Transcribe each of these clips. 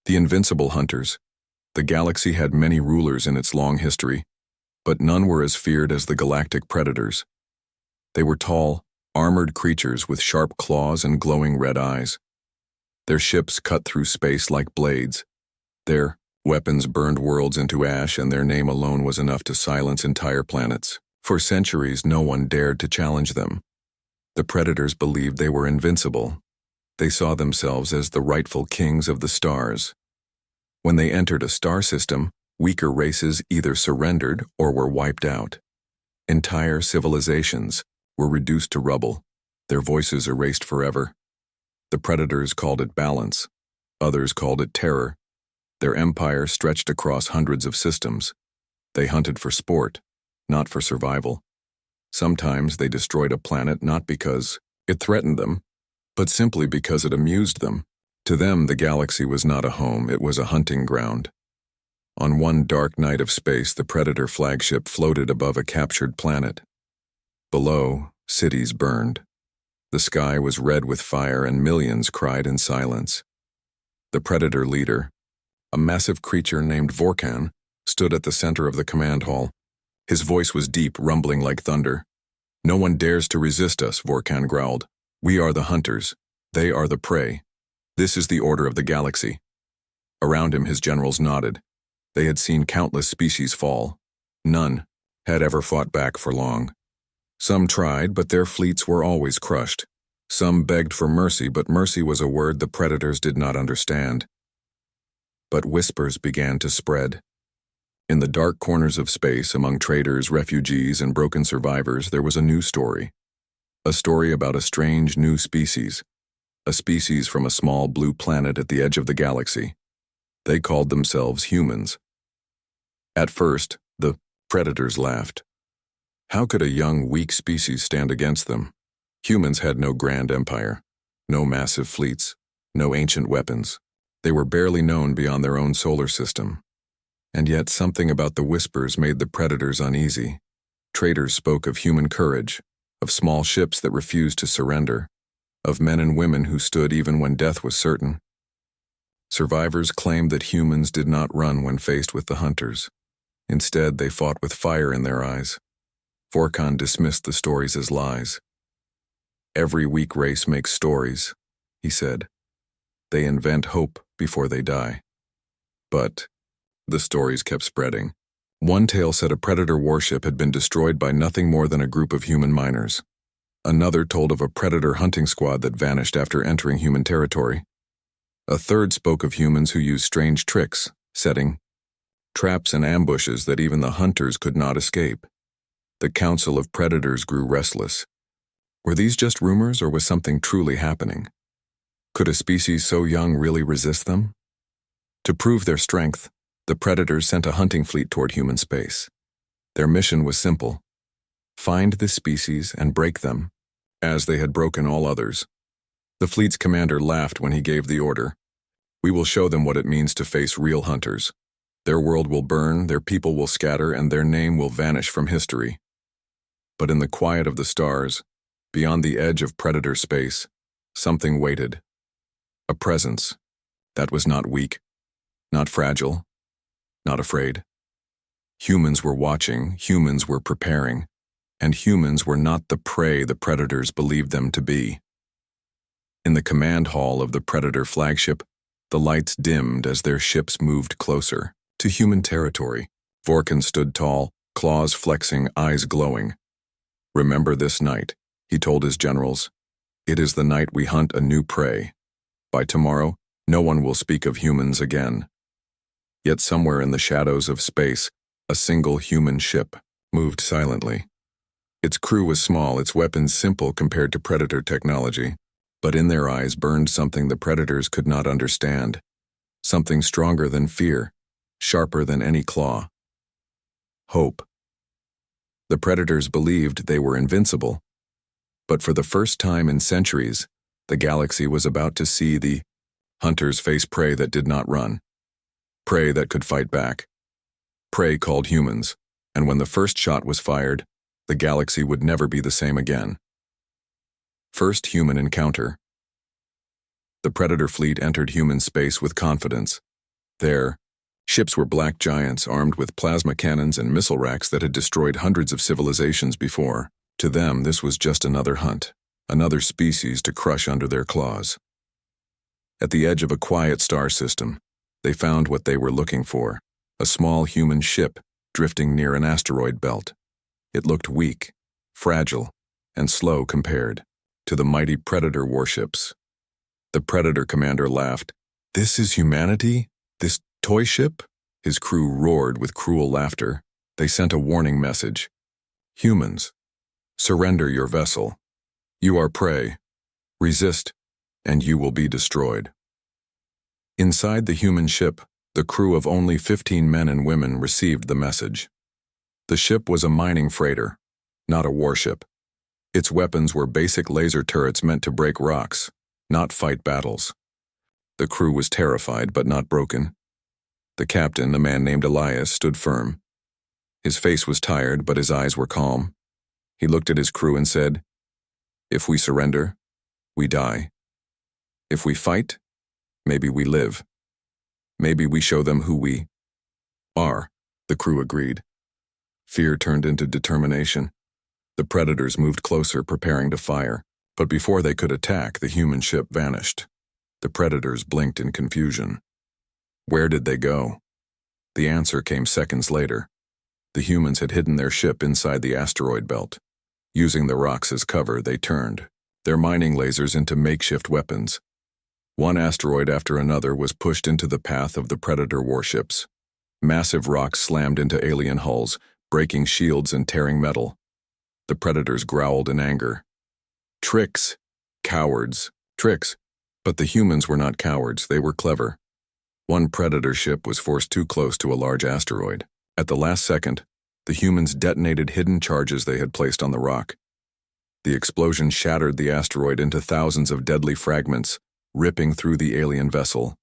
The invincible hunters. The galaxy had many rulers in its long history, but none were as feared as the Galactic Predators. They were tall, armored creatures with sharp claws and glowing red eyes. Their ships cut through space like blades. Their weapons burned worlds into ash, and their name alone was enough to silence entire planets. For centuries, no one dared to challenge them. The Predators believed they were invincible. They saw themselves as the rightful kings of the stars. When they entered a star system, weaker races either surrendered or were wiped out. Entire civilizations were reduced to rubble, their voices erased forever. The Predators called it balance. Others called it terror. Their empire stretched across hundreds of systems. They hunted for sport, not for survival. Sometimes they destroyed a planet not because it threatened them, but simply because it amused them. To them, the galaxy was not a home, it was a hunting ground. On one dark night of space, the Predator flagship floated above a captured planet. Below, cities burned. The sky was red with fire, and millions cried in silence. The Predator leader, a massive creature named Vorkan, stood at the center of the command hall. His voice was deep, rumbling like thunder. "No one dares to resist us," Vorkan growled. "We are the hunters. They are the prey. This is the order of the galaxy." Around him, his generals nodded. They had seen countless species fall. None had ever fought back for long. Some tried, but their fleets were always crushed. Some begged for mercy, but mercy was a word the Predators did not understand. But whispers began to spread. In the dark corners of space, among traders, refugees, and broken survivors, there was a new story. A story about a strange new species. A species from a small blue planet at the edge of the galaxy. They called themselves humans. At first, the Predators laughed. How could a young, weak species stand against them? Humans had no grand empire, no massive fleets, no ancient weapons. They were barely known beyond their own solar system. And yet something about the whispers made the Predators uneasy. Traders spoke of human courage, of small ships that refused to surrender, of men and women who stood even when death was certain. Survivors claimed that humans did not run when faced with the hunters. Instead, they fought with fire in their eyes. Vorkan dismissed the stories as lies. "Every weak race makes stories," he said. "They invent hope before they die." But the stories kept spreading. One tale said a Predator warship had been destroyed by nothing more than a group of human miners. Another told of a Predator hunting squad that vanished after entering human territory. A third spoke of humans who used strange tricks, setting traps and ambushes that even the hunters could not escape. The Council of Predators grew restless. Were these just rumors, or was something truly happening? Could a species so young really resist them? To prove their strength, the Predators sent a hunting fleet toward human space. Their mission was simple: find this species and break them, as they had broken all others. The fleet's commander laughed when he gave the order. "We will show them what it means to face real hunters. Their world will burn, their people will scatter, and their name will vanish from history." But in the quiet of the stars, beyond the edge of Predator space, something waited. A presence that was not weak, not fragile, not afraid. Humans were watching, humans were preparing, and humans were not the prey the Predators believed them to be. In the command hall of the Predator flagship, the lights dimmed as their ships moved closer to human territory. Vorkan stood tall, claws flexing, eyes glowing. "Remember this night," he told his generals. "It is the night we hunt a new prey. By tomorrow, no one will speak of humans again." Yet somewhere in the shadows of space, a single human ship moved silently. Its crew was small, its weapons simple compared to Predator technology, but in their eyes burned something the Predators could not understand. Something stronger than fear, sharper than any claw. Hope. The Predators believed they were invincible, but for the first time in centuries, the galaxy was about to see the hunters face prey that did not run, prey that could fight back, prey called humans, and when the first shot was fired, the galaxy would never be the same again. First human encounter. The Predator fleet entered human space with confidence. Their ships were black giants armed with plasma cannons and missile racks that had destroyed hundreds of civilizations before. To them, this was just another hunt, another species to crush under their claws. At the edge of a quiet star system, they found what they were looking for, a small human ship drifting near an asteroid belt. It looked weak, fragile, and slow compared to the mighty Predator warships. The Predator commander laughed. "This is humanity? This toy ship?" His crew roared with cruel laughter. They sent a warning message. "Humans, surrender your vessel. You are prey. Resist, and you will be destroyed." Inside the human ship, the crew of only 15 men and women received the message. The ship was a mining freighter, not a warship. Its weapons were basic laser turrets meant to break rocks, not fight battles. The crew was terrified but not broken. The captain, a man named Elias, stood firm. His face was tired, but his eyes were calm. He looked at his crew and said, "If we surrender, we die. If we fight, maybe we live. Maybe we show them who we are." The crew agreed. Fear turned into determination. The Predators moved closer, preparing to fire. But before they could attack, the human ship vanished. The Predators blinked in confusion. Where did they go? The answer came seconds later. The humans had hidden their ship inside the asteroid belt. Using the rocks as cover, they turned their mining lasers into makeshift weapons. One asteroid after another was pushed into the path of the Predator warships. Massive rocks slammed into alien hulls, breaking shields and tearing metal. The Predators growled in anger. Tricks! Cowards! Tricks! But the humans were not cowards, they were clever. One Predator ship was forced too close to a large asteroid. At the last second, the humans detonated hidden charges they had placed on the rock. The explosion shattered the asteroid into thousands of deadly fragments, ripping through the alien vessel.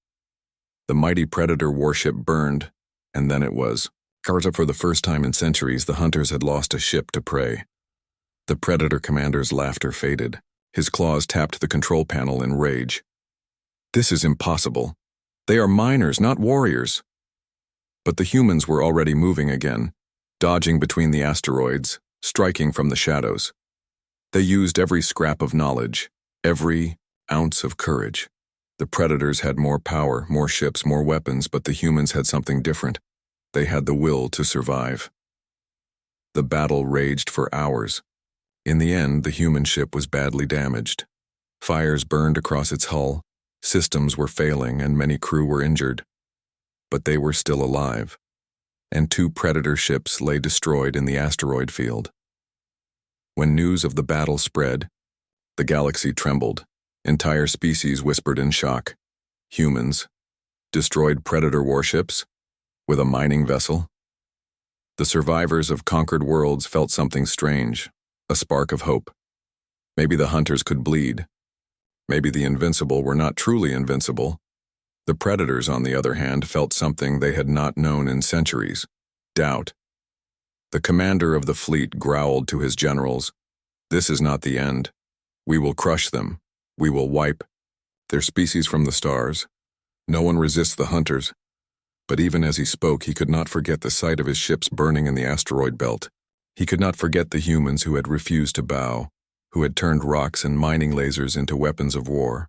The mighty Predator warship burned, and then it was. For the first time in centuries, the hunters had lost a ship to prey. The Predator commander's laughter faded. His claws tapped the control panel in rage. "This is impossible. They are miners, not warriors." But the humans were already moving again, dodging between the asteroids, striking from the shadows. They used every scrap of knowledge, every ounce of courage. The Predators had more power, more ships, more weapons, but the humans had something different. They had the will to survive. The battle raged for hours. In the end, the human ship was badly damaged. Fires burned across its hull, systems were failing, and many crew were injured. But they were still alive, and 2 Predator ships lay destroyed in the asteroid field. When news of the battle spread, the galaxy trembled. Entire species whispered in shock. Humans, destroyed Predator warships, with a mining vessel. The survivors of conquered worlds felt something strange, a spark of hope. Maybe the hunters could bleed. Maybe the invincible were not truly invincible. The Predators, on the other hand, felt something they had not known in centuries: doubt. The commander of the fleet growled to his generals, "This is not the end. We will crush them. We will wipe their species from the stars. No one resists the hunters." But even as he spoke, he could not forget the sight of his ships burning in the asteroid belt. He could not forget the humans who had refused to bow, who had turned rocks and mining lasers into weapons of war.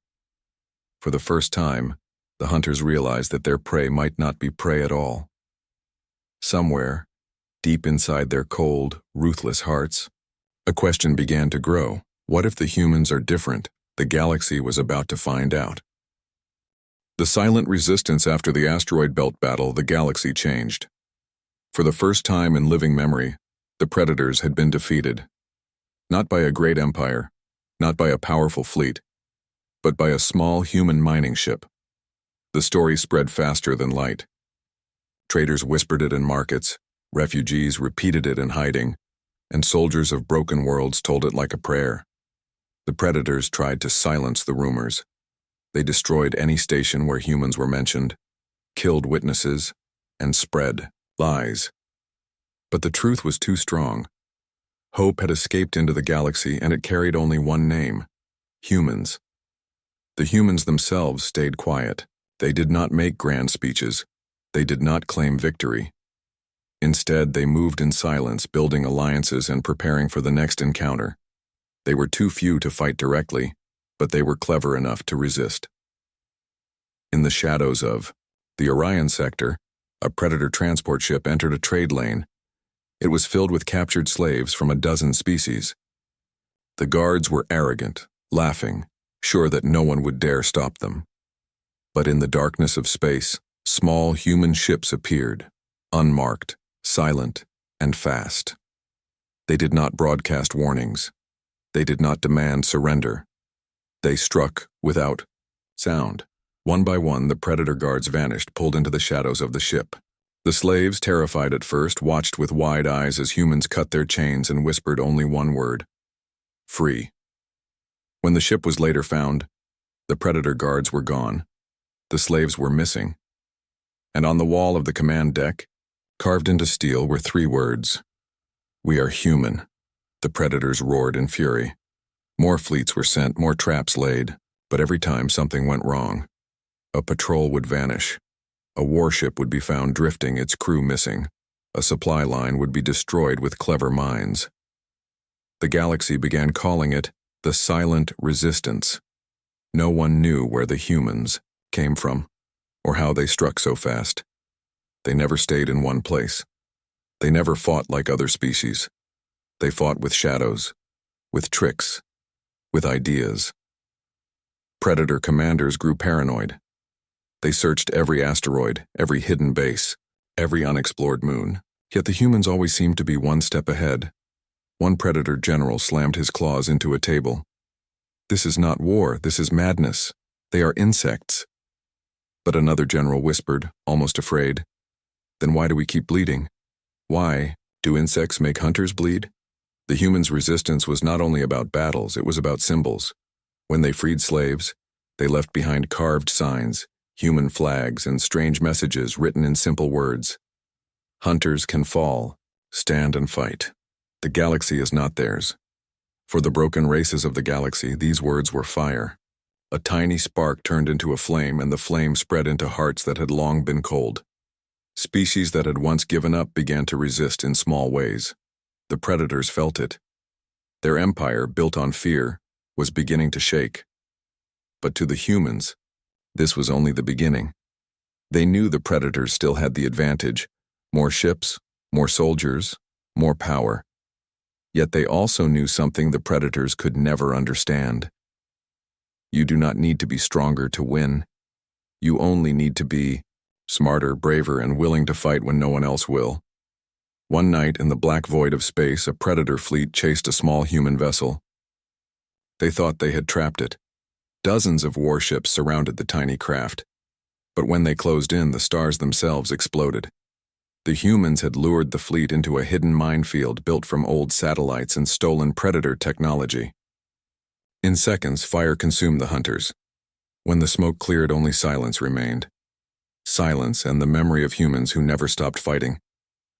For the first time, the hunters realized that their prey might not be prey at all. Somewhere, deep inside their cold, ruthless hearts, a question began to grow. What if the humans are different? The galaxy was about to find out. The silent resistance after the asteroid belt battle, the galaxy changed. For the first time in living memory, the Predators had been defeated. Not by a great empire, not by a powerful fleet, but by a small human mining ship. The story spread faster than light. Traders whispered it in markets, refugees repeated it in hiding, and soldiers of broken worlds told it like a prayer. The Predators tried to silence the rumors. They destroyed any station where humans were mentioned, killed witnesses, and spread lies. But the truth was too strong. Hope had escaped into the galaxy, and it carried only one name: humans. The humans themselves stayed quiet. They did not make grand speeches. They did not claim victory. Instead, they moved in silence, building alliances and preparing for the next encounter. They were too few to fight directly, but they were clever enough to resist. In the shadows of the Orion sector, a Predator transport ship entered a trade lane. It was filled with captured slaves from a dozen species. The guards were arrogant, laughing, sure that no one would dare stop them. But in the darkness of space, small human ships appeared, unmarked, silent, and fast. They did not broadcast warnings. They did not demand surrender. They struck without sound. One by one, the Predator guards vanished, pulled into the shadows of the ship. The slaves, terrified at first, watched with wide eyes as humans cut their chains and whispered only one word: free. When the ship was later found, the Predator guards were gone. The slaves were missing. And on the wall of the command deck, carved into steel, were 3 words: "We are human." The Predators roared in fury. More fleets were sent, more traps laid, but every time something went wrong. A patrol would vanish. A warship would be found drifting, its crew missing. A supply line would be destroyed with clever minds. The galaxy began calling it the Silent Resistance. No one knew where the humans came from, or how they struck so fast. They never stayed in one place. They never fought like other species. They fought with shadows, with tricks, with ideas. Predator commanders grew paranoid. They searched every asteroid, every hidden base, every unexplored moon. Yet the humans always seemed to be one step ahead. One Predator general slammed his claws into a table. "This is not war, this is madness. They are insects." But another general whispered, almost afraid, "Then why do we keep bleeding? Why do insects make hunters bleed?" The humans' resistance was not only about battles, it was about symbols. When they freed slaves, they left behind carved signs, human flags, and strange messages written in simple words. Hunters can fall, stand and fight. The galaxy is not theirs. For the broken races of the galaxy, these words were fire. A tiny spark turned into a flame, and the flame spread into hearts that had long been cold. Species that had once given up began to resist in small ways. The Predators felt it. Their empire, built on fear, was beginning to shake. But to the humans, this was only the beginning. They knew the Predators still had the advantage: more ships, more soldiers, more power. Yet they also knew something the Predators could never understand. You do not need to be stronger to win. You only need to be smarter, braver, and willing to fight when no one else will. One night in the black void of space, a Predator fleet chased a small human vessel. They thought they had trapped it. Dozens of warships surrounded the tiny craft. But when they closed in, the stars themselves exploded. The humans had lured the fleet into a hidden minefield built from old satellites and stolen Predator technology. In seconds, fire consumed the hunters. When the smoke cleared, only silence remained. Silence and the memory of humans who never stopped fighting.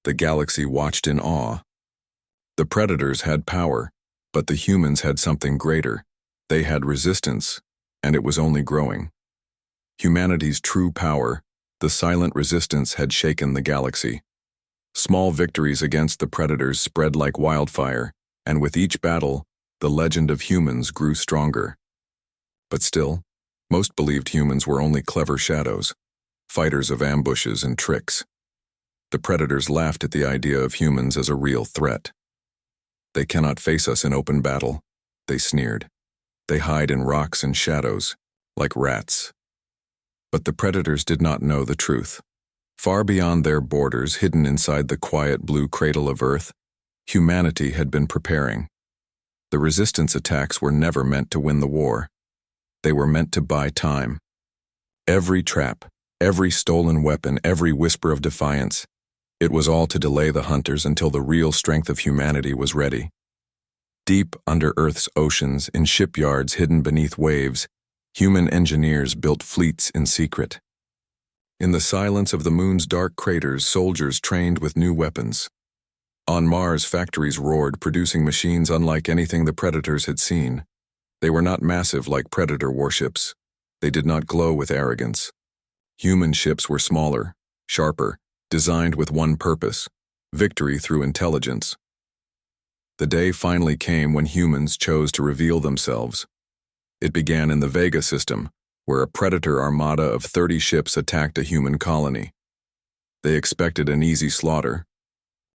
The galaxy watched in awe. The Predators had power, but the humans had something greater. They had resistance, and it was only growing. Humanity's true power, the silent resistance, had shaken the galaxy. Small victories against the Predators spread like wildfire, and with each battle, the legend of humans grew stronger. But still, most believed humans were only clever shadows, fighters of ambushes and tricks. The Predators laughed at the idea of humans as a real threat. "They cannot face us in open battle," they sneered. "They hide in rocks and shadows, like rats." But the Predators did not know the truth. Far beyond their borders, hidden inside the quiet blue cradle of Earth, humanity had been preparing. The resistance attacks were never meant to win the war. They were meant to buy time. Every trap, every stolen weapon, every whisper of defiance, it was all to delay the hunters until the real strength of humanity was ready. Deep under Earth's oceans, in shipyards hidden beneath waves, human engineers built fleets in secret. In the silence of the moon's dark craters, soldiers trained with new weapons. On Mars, factories roared, producing machines unlike anything the Predators had seen. They were not massive like Predator warships. They did not glow with arrogance. Human ships were smaller, sharper, designed with one purpose: victory through intelligence. The day finally came when humans chose to reveal themselves. It began in the Vega system, where a predator armada of 30 ships attacked a human colony. They expected an easy slaughter.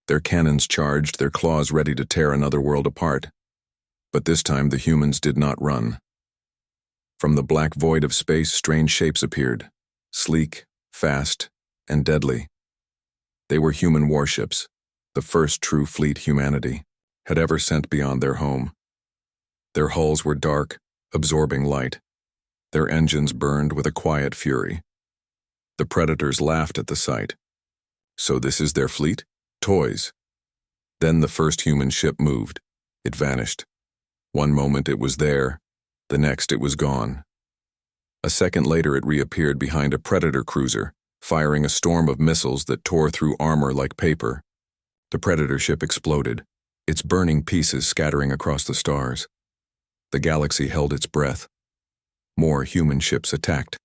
Their cannons charged, their claws ready to tear another world apart. But this time the humans did not run. From the black void of space, strange shapes appeared, sleek, fast, and deadly. They were human warships, the first true fleet humanity had ever sent beyond their home. Their hulls were dark, absorbing light. Their engines burned with a quiet fury. The predators laughed at the sight. So this is their fleet? Toys. Then the first human ship moved. It vanished. One moment it was there, the next it was gone. A second later it reappeared behind a predator cruiser, firing a storm of missiles that tore through armor like paper. The predator ship exploded, its burning pieces scattering across the stars. The galaxy held its breath. More human ships attacked.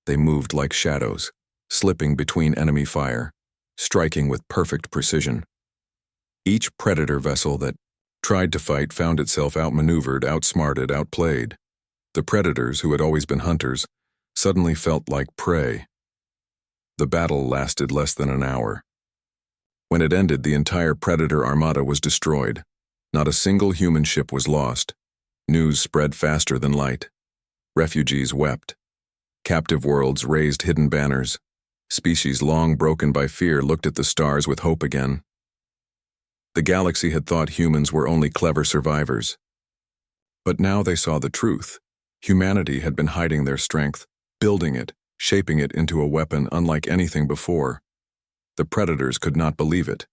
They moved like shadows, slipping between enemy fire, striking with perfect precision. Each predator vessel that tried to fight found itself outmaneuvered, outsmarted, outplayed. The predators, who had always been hunters, suddenly felt like prey. The battle lasted less than an hour. When it ended, the entire predator armada was destroyed. Not a single human ship was lost. News spread faster than light. Refugees wept. Captive worlds raised hidden banners. Species long broken by fear looked at the stars with hope again. The galaxy had thought humans were only clever survivors. But now they saw the truth. Humanity had been hiding their strength, building it, shaping it into a weapon unlike anything before. The predators could not believe it.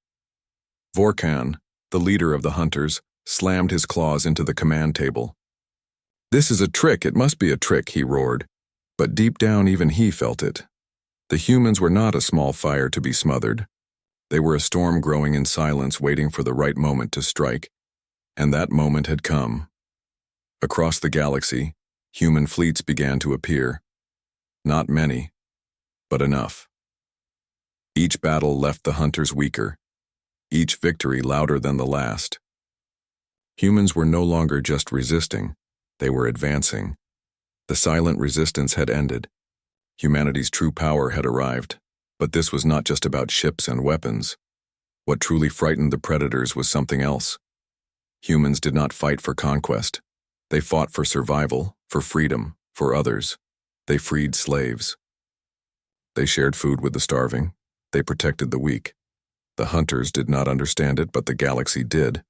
Vorkan, the leader of the hunters, slammed his claws into the command table. "This is a trick, it must be a trick," he roared. But deep down even he felt it. The humans were not a small fire to be smothered. They were a storm growing in silence, waiting for the right moment to strike. And that moment had come. Across the galaxy, human fleets began to appear. Not many, but enough. Each battle left the hunters weaker, each victory louder than the last. Humans were no longer just resisting, they were advancing. The silent resistance had ended. Humanity's true power had arrived. But this was not just about ships and weapons. What truly frightened the predators was something else. Humans did not fight for conquest. They fought for survival, for freedom, for others. They freed slaves. They shared food with the starving. They protected the weak. The hunters did not understand it, but the galaxy did.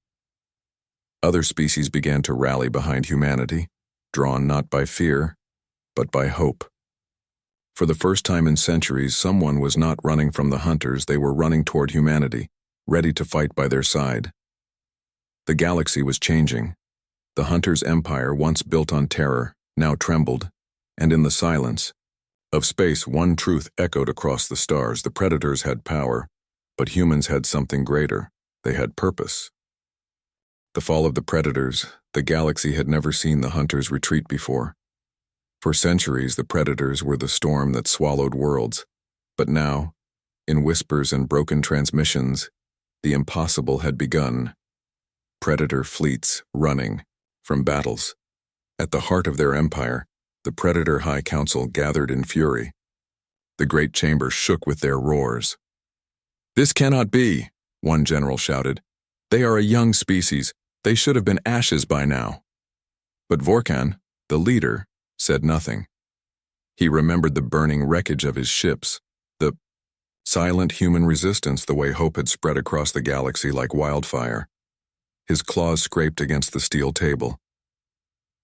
Other species began to rally behind humanity, drawn not by fear, but by hope. For the first time in centuries, someone was not running from the hunters, they were running toward humanity, ready to fight by their side. The galaxy was changing. The hunters' empire, once built on terror, now trembled, and in the silence of space, one truth echoed across the stars: the predators had power, but humans had something greater. They had purpose. The fall of the predators, the galaxy had never seen the hunters retreat before. For centuries, the predators were the storm that swallowed worlds. But now, in whispers and broken transmissions, the impossible had begun. Predator fleets running from battles. At the heart of their empire, the Predator High Council gathered in fury. The great chamber shook with their roars. "This cannot be," one general shouted. "They are a young species. They should have been ashes by now." But Vorkan, the leader, said nothing. He remembered the burning wreckage of his ships, the silent human resistance, the way hope had spread across the galaxy like wildfire. His claws scraped against the steel table.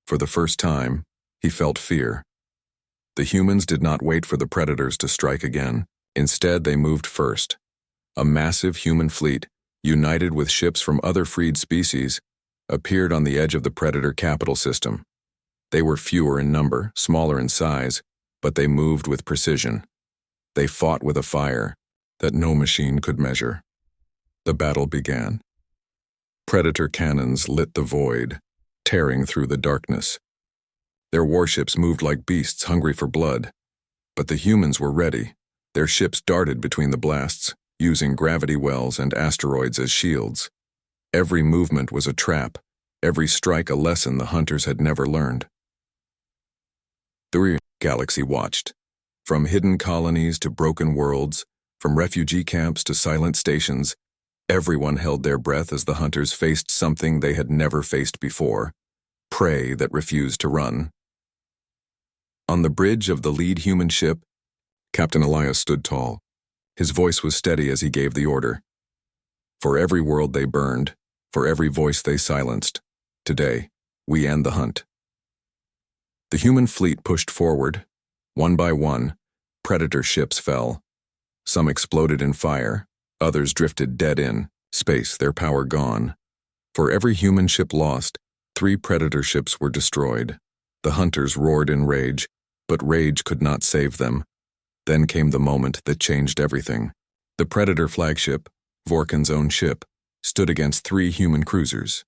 For the first time, he felt fear. The humans did not wait for the predators to strike again. Instead, they moved first. A massive human fleet, united with ships from other freed species, appeared on the edge of the predator capital system. They were fewer in number, smaller in size, but they moved with precision. They fought with a fire that no machine could measure. The battle began. Predator cannons lit the void, tearing through the darkness. Their warships moved like beasts hungry for blood. But the humans were ready. Their ships darted between the blasts, using gravity wells and asteroids as shields. Every movement was a trap, every strike a lesson the hunters had never learned. The galaxy watched. From hidden colonies to broken worlds, from refugee camps to silent stations, everyone held their breath as the hunters faced something they had never faced before: prey that refused to run. On the bridge of the lead human ship, Captain Elias stood tall. His voice was steady as he gave the order. For every world they burned, for every voice they silenced, today, we end the hunt. The human fleet pushed forward. One by one, Predator ships fell. Some exploded in fire, others drifted dead in space, their power gone. For every human ship lost, 3 Predator ships were destroyed. The hunters roared in rage, but rage could not save them. Then came the moment that changed everything. The Predator flagship, Vorkan's own ship, stood against 3 human cruisers.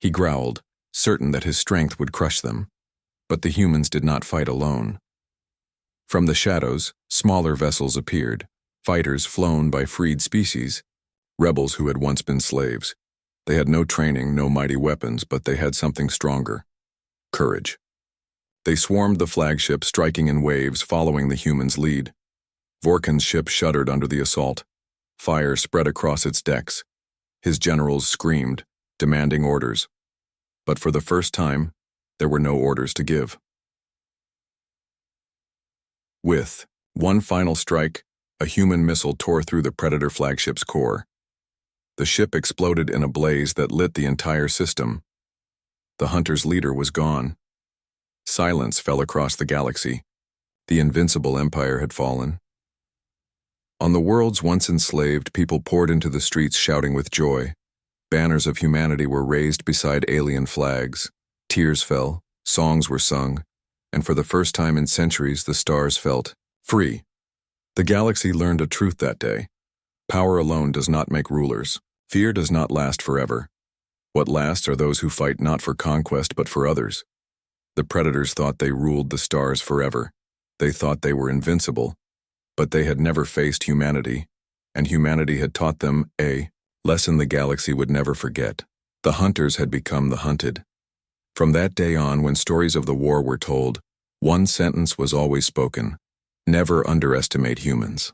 He growled, certain that his strength would crush them. But the humans did not fight alone. From the shadows, smaller vessels appeared, fighters flown by freed species, rebels who had once been slaves. They had no training, no mighty weapons, but they had something stronger: courage. They swarmed the flagship, striking in waves, following the humans' lead. Vorkan's ship shuddered under the assault. Fire spread across its decks. His generals screamed, demanding orders. But for the first time, there were no orders to give. With one final strike, a human missile tore through the Predator flagship's core. The ship exploded in a blaze that lit the entire system. The hunter's leader was gone. Silence fell across the galaxy. The invincible empire had fallen. On the worlds once enslaved, people poured into the streets shouting with joy. Banners of humanity were raised beside alien flags. Tears fell, songs were sung, and for the first time in centuries the stars felt free. The galaxy learned a truth that day. Power alone does not make rulers. Fear does not last forever. What lasts are those who fight not for conquest but for others. The Predators thought they ruled the stars forever. They thought they were invincible, but they had never faced humanity, and humanity had taught them a lesson the galaxy would never forget. The hunters had become the hunted. From that day on, when stories of the war were told, one sentence was always spoken: never underestimate humans.